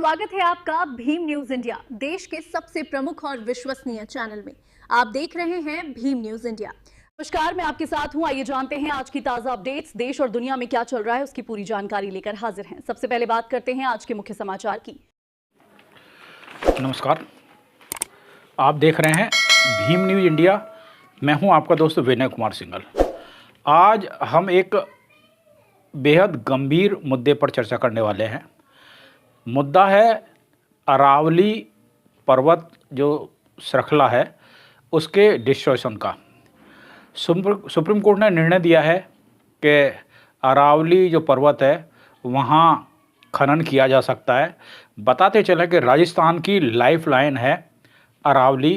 स्वागत है आपका भीम न्यूज इंडिया, देश के सबसे प्रमुख और विश्वसनीय चैनल में। आप देख रहे हैं भीम न्यूज इंडिया। नमस्कार, मैं आपके साथ हूं। आइए जानते हैं आज की ताजा अपडेट्स। देश और दुनिया में क्या चल रहा है उसकी पूरी जानकारी लेकर हाजिर हैं। सबसे पहले बात करते हैं आज के मुख्य समाचार की। नमस्कार, आप देख रहे हैं भीम न्यूज इंडिया। मैं हूं आपका दोस्त विनय कुमार सिंघल। आज हम एक बेहद गंभीर मुद्दे पर चर्चा करने वाले हैं। मुद्दा है अरावली पर्वत जो श्रृंखला है उसके डिस्ट्रॉयशन का। सुप्रीम कोर्ट ने निर्णय दिया है कि अरावली जो पर्वत है वहाँ खनन किया जा सकता है। बताते चले कि राजस्थान की लाइफलाइन है अरावली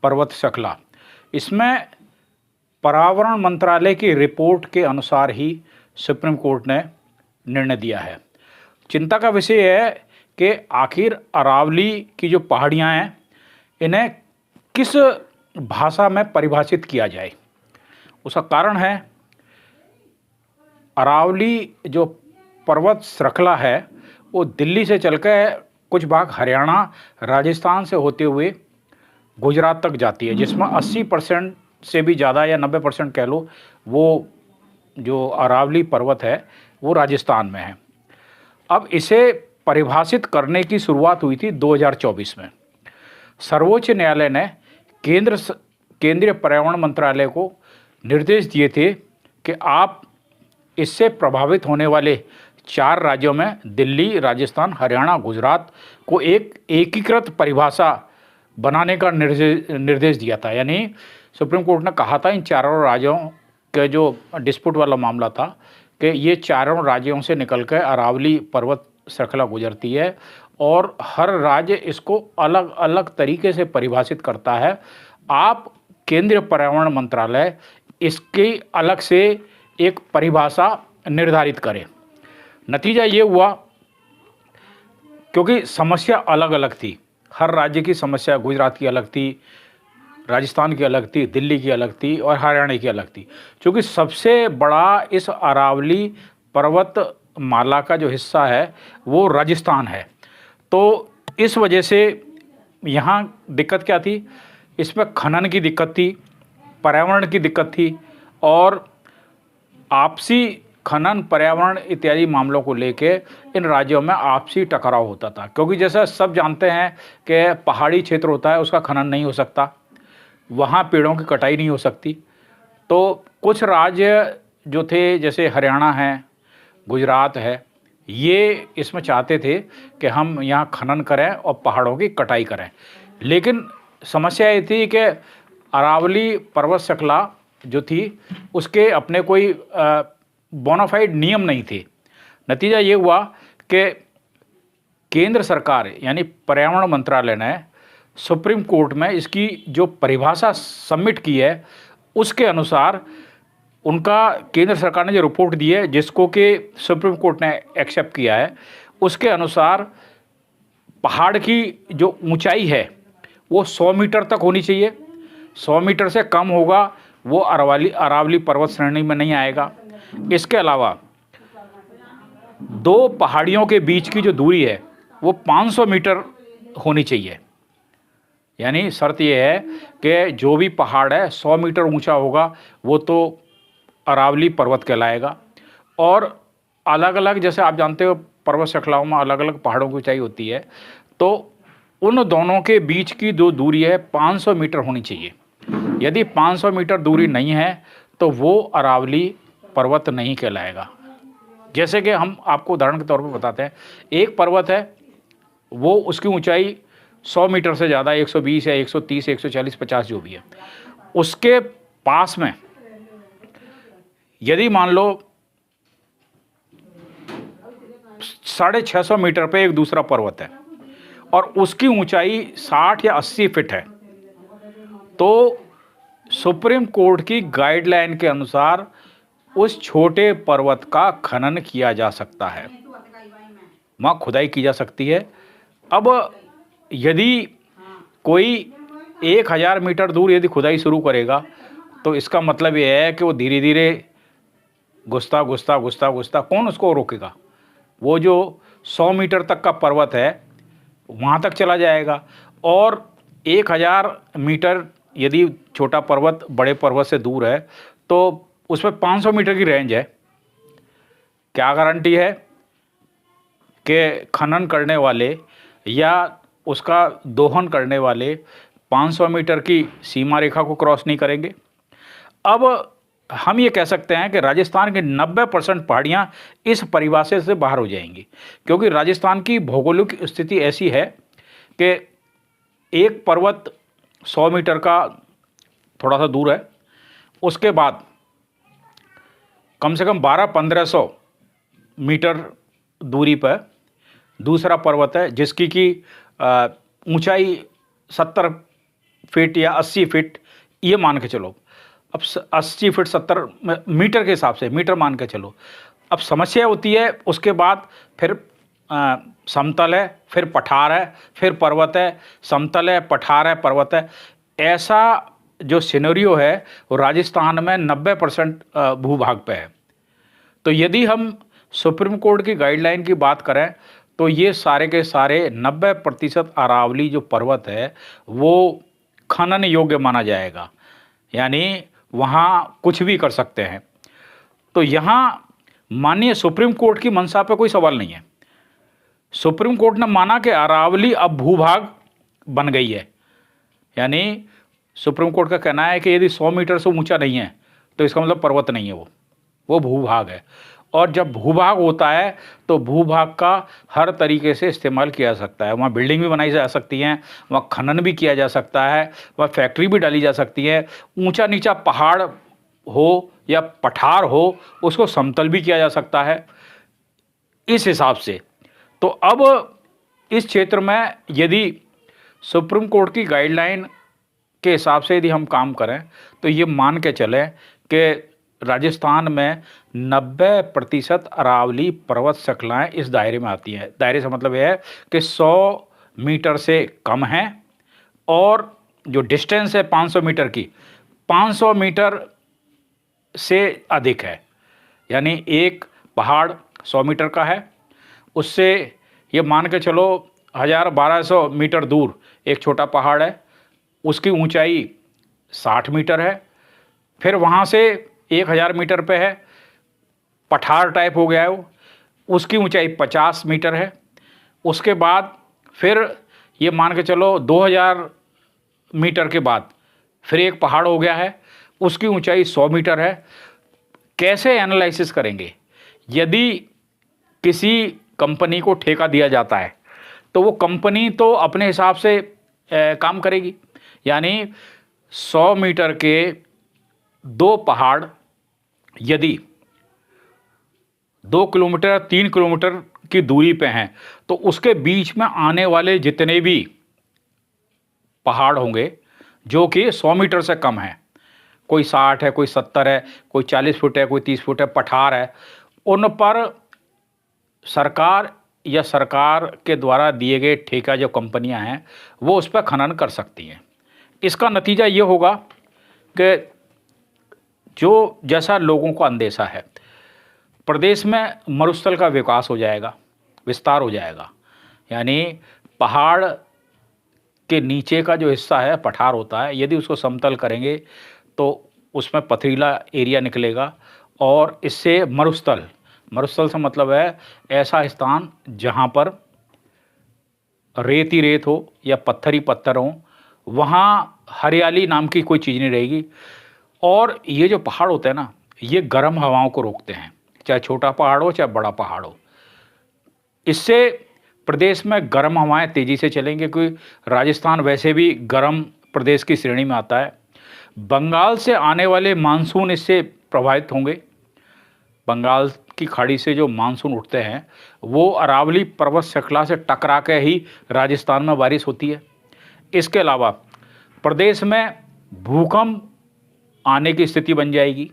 पर्वत श्रृंखला। इसमें पर्यावरण मंत्रालय की रिपोर्ट के अनुसार ही सुप्रीम कोर्ट ने निर्णय दिया है। चिंता का विषय है कि आखिर अरावली की जो पहाड़ियाँ हैं इन्हें किस भाषा में परिभाषित किया जाए। उसका कारण है अरावली जो पर्वत श्रृंखला है वो दिल्ली से चलकर कुछ भाग हरियाणा, राजस्थान से होते हुए गुजरात तक जाती है, जिसमें 80% से भी ज़्यादा या 90% कह लो वो जो अरावली पर्वत है वो राजस्थान में है। अब इसे परिभाषित करने की शुरुआत हुई थी 2024 में। सर्वोच्च न्यायालय ने केंद्रीय पर्यावरण मंत्रालय को निर्देश दिए थे कि आप इससे प्रभावित होने वाले 4 राज्यों में दिल्ली, राजस्थान, हरियाणा, गुजरात को एक एकीकृत परिभाषा बनाने का निर्देश दिया था। यानी सुप्रीम कोर्ट ने कहा था इन चारों राज्यों के जो डिस्प्यूट वाला मामला था कि ये चारों राज्यों से निकलकर अरावली पर्वत श्रृंखला गुजरती है और हर राज्य इसको अलग अलग तरीके से परिभाषित करता है। आप केंद्रीय पर्यावरण मंत्रालय इसकी अलग से एक परिभाषा निर्धारित करें। नतीजा ये हुआ, क्योंकि समस्या अलग अलग थी, हर राज्य की समस्या गुजरात की अलग थी, राजस्थान की अलग थी, दिल्ली की अलग थी और हरियाणा की अलग थी। क्योंकि सबसे बड़ा इस अरावली पर्वत माला का जो हिस्सा है वो राजस्थान है, तो इस वजह से यहाँ दिक्कत क्या थी, इसमें खनन की दिक्कत थी, पर्यावरण की दिक्कत थी और आपसी खनन, पर्यावरण इत्यादि मामलों को लेके इन राज्यों में आपसी टकराव होता था। क्योंकि जैसा सब जानते हैं कि पहाड़ी क्षेत्र होता है उसका खनन नहीं हो सकता, वहाँ पेड़ों की कटाई नहीं हो सकती। तो कुछ राज्य जो थे जैसे हरियाणा है, गुजरात है, ये इसमें चाहते थे कि हम यहाँ खनन करें और पहाड़ों की कटाई करें। लेकिन समस्या ये थी कि अरावली पर्वत श्रृंखला जो थी उसके अपने कोई बोनाफाइड नियम नहीं थे। नतीजा ये हुआ कि केंद्र सरकार यानी पर्यावरण मंत्रालय ने सुप्रीम कोर्ट में इसकी जो परिभाषा सबमिट की है उसके अनुसार उनका केंद्र सरकार ने जो रिपोर्ट दी है जिसको कि सुप्रीम कोर्ट ने एक्सेप्ट किया है, उसके अनुसार पहाड़ की जो ऊंचाई है वो 100 मीटर तक होनी चाहिए। 100 मीटर से कम होगा वो अरावली पर्वत श्रेणी में नहीं आएगा। इसके अलावा 2 पहाड़ियों के बीच की जो दूरी है वो 500 मीटर होनी चाहिए। यानी शर्त ये है कि जो भी पहाड़ है 100 मीटर ऊंचा होगा वो तो अरावली पर्वत कहलाएगा। और अलग अलग, जैसे आप जानते हो पर्वत श्रृंखलाओं में अलग अलग पहाड़ों की ऊंचाई होती है, तो उन दोनों के बीच की जो दूरी है 500 मीटर होनी चाहिए। यदि 500 मीटर दूरी नहीं है तो वो अरावली पर्वत नहीं कहलाएगा। जैसे कि हम आपको उदाहरण के तौर पर बताते हैं, एक पर्वत है वो उसकी ऊंचाई 100 मीटर से ज़्यादा 120 या 130, 140, 50 जो भी है, उसके पास में यदि मान लो 650 मीटर पे एक दूसरा पर्वत है और उसकी ऊंचाई 60 या 80 फीट है, तो सुप्रीम कोर्ट की गाइडलाइन के अनुसार उस छोटे पर्वत का खनन किया जा सकता है, वहाँ खुदाई की जा सकती है। अब यदि कोई 1000 मीटर दूर यदि खुदाई शुरू करेगा तो इसका मतलब ये है कि वो धीरे धीरे घुसता कौन उसको रोकेगा। वो जो 100 मीटर तक का पर्वत है वहाँ तक चला जाएगा। और 1000 मीटर यदि छोटा पर्वत बड़े पर्वत से दूर है तो उसमें 500 मीटर की रेंज है। क्या गारंटी है कि खनन करने वाले या उसका दोहन करने वाले 500 मीटर की सीमा रेखा को क्रॉस नहीं करेंगे? अब हम ये कह सकते हैं कि राजस्थान की 90% पहाड़ियाँ इस परिभाषा से बाहर हो जाएंगी, क्योंकि राजस्थान की भौगोलिक स्थिति ऐसी है कि एक पर्वत 100 मीटर का थोड़ा सा दूर है, उसके बाद कम से कम 1200-1500 मीटर दूरी पर दूसरा पर्वत है जिसकी की ऊंचाई 70 फीट या 80 फीट, ये मान के चलो। अब 80 फीट 70 मीटर के हिसाब से मीटर मान के चलो। अब समस्या होती है उसके बाद फिर समतल है, फिर पठार है, फिर पर्वत है, समतल है, पठार है, पर्वत है। ऐसा जो सिनेरियो है वो राजस्थान में 90% भूभाग पे है। तो यदि हम सुप्रीम कोर्ट की गाइडलाइन की बात करें तो ये सारे के सारे 90% अरावली जो पर्वत है वो खनन योग्य माना जाएगा, यानी वहाँ कुछ भी कर सकते हैं। तो यहाँ माननीय सुप्रीम कोर्ट की मंशा पे कोई सवाल नहीं है। सुप्रीम कोर्ट ने माना कि अरावली अब भूभाग बन गई है, यानी सुप्रीम कोर्ट का कहना है कि यदि 100 मीटर से ऊंचा नहीं है तो इसका मतलब पर्वत नहीं है, वो भूभाग है। और जब भूभाग होता है तो भूभाग का हर तरीके से इस्तेमाल किया जा सकता है। वहाँ बिल्डिंग भी बनाई जा सकती हैं, वहाँ खनन भी किया जा सकता है, वहाँ फैक्ट्री भी डाली जा सकती है। ऊंचा नीचा पहाड़ हो या पठार हो उसको समतल भी किया जा सकता है इस हिसाब से। तो अब इस क्षेत्र में यदि सुप्रीम कोर्ट की गाइडलाइन के हिसाब से यदि हम काम करें तो ये मान के चलें कि राजस्थान में 90% अरावली पर्वत श्रृंखलाएँ इस दायरे में आती हैं। दायरे से मतलब यह है कि 100 मीटर से कम हैं और जो डिस्टेंस है 500 मीटर की, 500 मीटर से अधिक है। यानी एक पहाड़ 100 मीटर का है, उससे ये मान के चलो 1000-1200 मीटर दूर एक छोटा पहाड़ है, उसकी ऊंचाई 60 मीटर है। फिर वहाँ से 1000 मीटर पे है, पठार टाइप हो गया है वो, उसकी ऊंचाई 50 मीटर है। उसके बाद फिर ये मान के चलो 2000 मीटर के बाद फिर एक पहाड़ हो गया है, उसकी ऊंचाई 100 मीटर है। कैसे एनालिसिस करेंगे? यदि किसी कंपनी को ठेका दिया जाता है तो वो कंपनी तो अपने हिसाब से काम करेगी, यानी 100 मीटर के 2 पहाड़ यदि 2 किलोमीटर 3 किलोमीटर की दूरी पे हैं तो उसके बीच में आने वाले जितने भी पहाड़ होंगे जो कि 100 मीटर से कम है, कोई 60 है, कोई 70 है, कोई 40 फुट है, कोई 30 फुट है, पठार है, उन पर सरकार या सरकार के द्वारा दिए गए ठेका जो कंपनियां हैं वो उस पर खनन कर सकती हैं। इसका नतीजा ये होगा कि जो जैसा लोगों को अंदेशा है, प्रदेश में मरुस्थल का विकास हो जाएगा, विस्तार हो जाएगा। यानी पहाड़ के नीचे का जो हिस्सा है पठार होता है, यदि उसको समतल करेंगे तो उसमें पथरीला एरिया निकलेगा और इससे मरुस्थल से मतलब है ऐसा स्थान जहाँ पर रेत ही रेत हो या पत्थर ही पत्थर हो, वहाँ हरियाली नाम की कोई चीज़ नहीं रहेगी। और ये जो पहाड़ होते हैं ना, ये गर्म हवाओं को रोकते हैं, चाहे छोटा पहाड़ हो चाहे बड़ा पहाड़ हो। इससे प्रदेश में गर्म हवाएं तेज़ी से चलेंगी, क्योंकि राजस्थान वैसे भी गर्म प्रदेश की श्रेणी में आता है। बंगाल से आने वाले मानसून इससे प्रभावित होंगे। बंगाल की खाड़ी से जो मानसून उठते हैं वो अरावली पर्वत श्रृंखला से टकरा के ही राजस्थान में बारिश होती है। इसके अलावा प्रदेश में भूकंप आने की स्थिति बन जाएगी,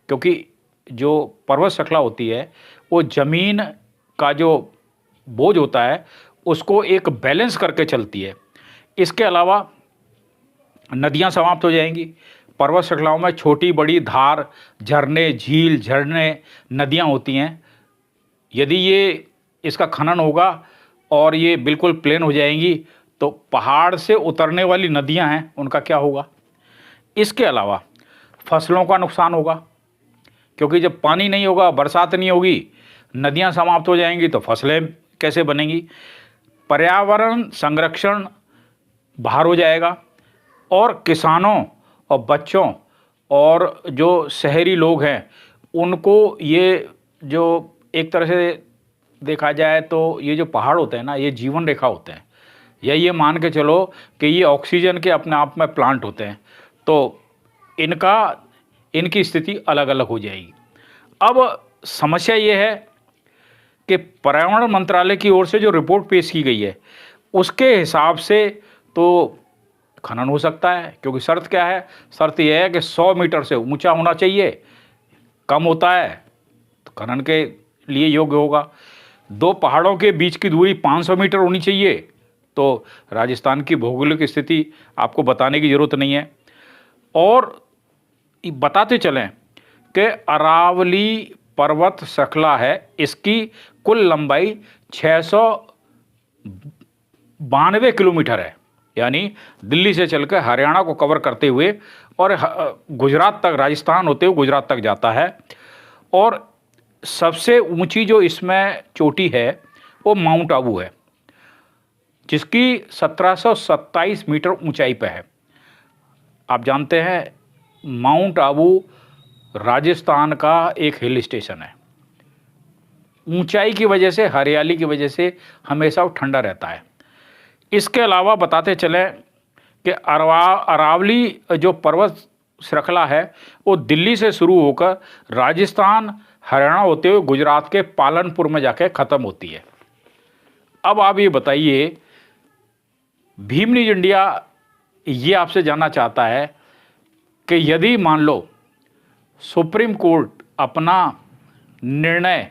क्योंकि जो पर्वत श्रृंखला होती है वो ज़मीन का जो बोझ होता है उसको एक बैलेंस करके चलती है। इसके अलावा नदियां समाप्त हो जाएंगी। पर्वत श्रृंखलाओं में छोटी बड़ी धार, झरने, झील, झरने, नदियां होती हैं। यदि ये इसका खनन होगा और ये बिल्कुल प्लेन हो जाएंगी, तो पहाड़ से उतरने वाली नदियां हैं उनका क्या होगा। इसके अलावा फसलों का नुकसान होगा, क्योंकि जब पानी नहीं होगा, बरसात नहीं होगी, नदियां समाप्त हो जाएंगी तो फसलें कैसे बनेंगी। पर्यावरण संरक्षण बाहर हो जाएगा और किसानों और बच्चों और जो शहरी लोग हैं उनको ये जो एक तरह से देखा जाए तो ये जो पहाड़ होते हैं ना, ये जीवन रेखा होते हैं, या ये मान के चलो कि ये ऑक्सीजन के अपने आप में प्लांट होते हैं, तो इनकी स्थिति अलग अलग हो जाएगी। अब समस्या ये है कि पर्यावरण मंत्रालय की ओर से जो रिपोर्ट पेश की गई है उसके हिसाब से तो खनन हो सकता है, क्योंकि शर्त क्या है, शर्त यह है कि 100 मीटर से ऊंचा होना चाहिए, कम होता है तो खनन के लिए योग्य होगा। 2 पहाड़ों के बीच की दूरी 500 मीटर होनी चाहिए, तो राजस्थान की भौगोलिक स्थिति आपको बताने की ज़रूरत नहीं है। और बताते चलें कि अरावली पर्वत श्रृंखला है, इसकी कुल लंबाई 692 किलोमीटर है, यानी दिल्ली से चलकर हरियाणा को कवर करते हुए और गुजरात तक, राजस्थान होते हुए गुजरात तक जाता है। और सबसे ऊंची जो इसमें चोटी है वो माउंट आबू है, जिसकी 1727 मीटर ऊंचाई पर है। आप जानते हैं माउंट आबू राजस्थान का एक हिल स्टेशन है। ऊंचाई की वजह से, हरियाली की वजह से हमेशा वो ठंडा रहता है। इसके अलावा बताते चलें कि अरावली जो पर्वत श्रृंखला है वो दिल्ली से शुरू होकर राजस्थान, हरियाणा होते हुए गुजरात के पालनपुर में जाके ख़त्म होती है। अब आप ये बताइए, भीम न्यूज़ इंडिया ये आपसे जानना चाहता है कि यदि मान लो सुप्रीम कोर्ट अपना निर्णय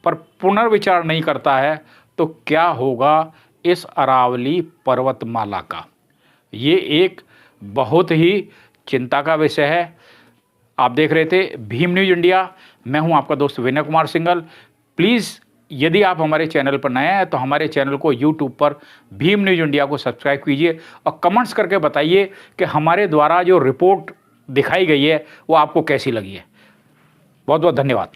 पर पुनर्विचार नहीं करता है तो क्या होगा इस अरावली पर्वतमाला का। ये एक बहुत ही चिंता का विषय है। आप देख रहे थे भीम न्यूज़ इंडिया, मैं हूं आपका दोस्त विनय कुमार सिंघल। प्लीज़ यदि आप हमारे चैनल पर नए हैं तो हमारे चैनल को यूट्यूब पर भीम न्यूज़ इंडिया को सब्सक्राइब कीजिए और कमेंट्स करके बताइए कि हमारे द्वारा जो रिपोर्ट दिखाई गई है वो आपको कैसी लगी है। बहुत बहुत धन्यवाद।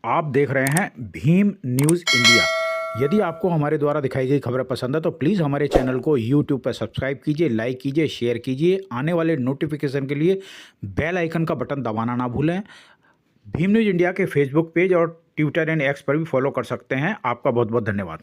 आप देख रहे हैं भीम न्यूज़ इंडिया। यदि आपको हमारे द्वारा दिखाई गई खबरें पसंद है तो प्लीज़ हमारे चैनल को यूट्यूब पर सब्सक्राइब कीजिए, लाइक कीजिए, शेयर कीजिए। आने वाले नोटिफिकेशन के लिए बेल आइकन का बटन दबाना ना भूलें। भीम न्यूज़ इंडिया के फेसबुक पेज और ट्विटर एंड एक्स पर भी फॉलो कर सकते हैं। आपका बहुत बहुत धन्यवाद।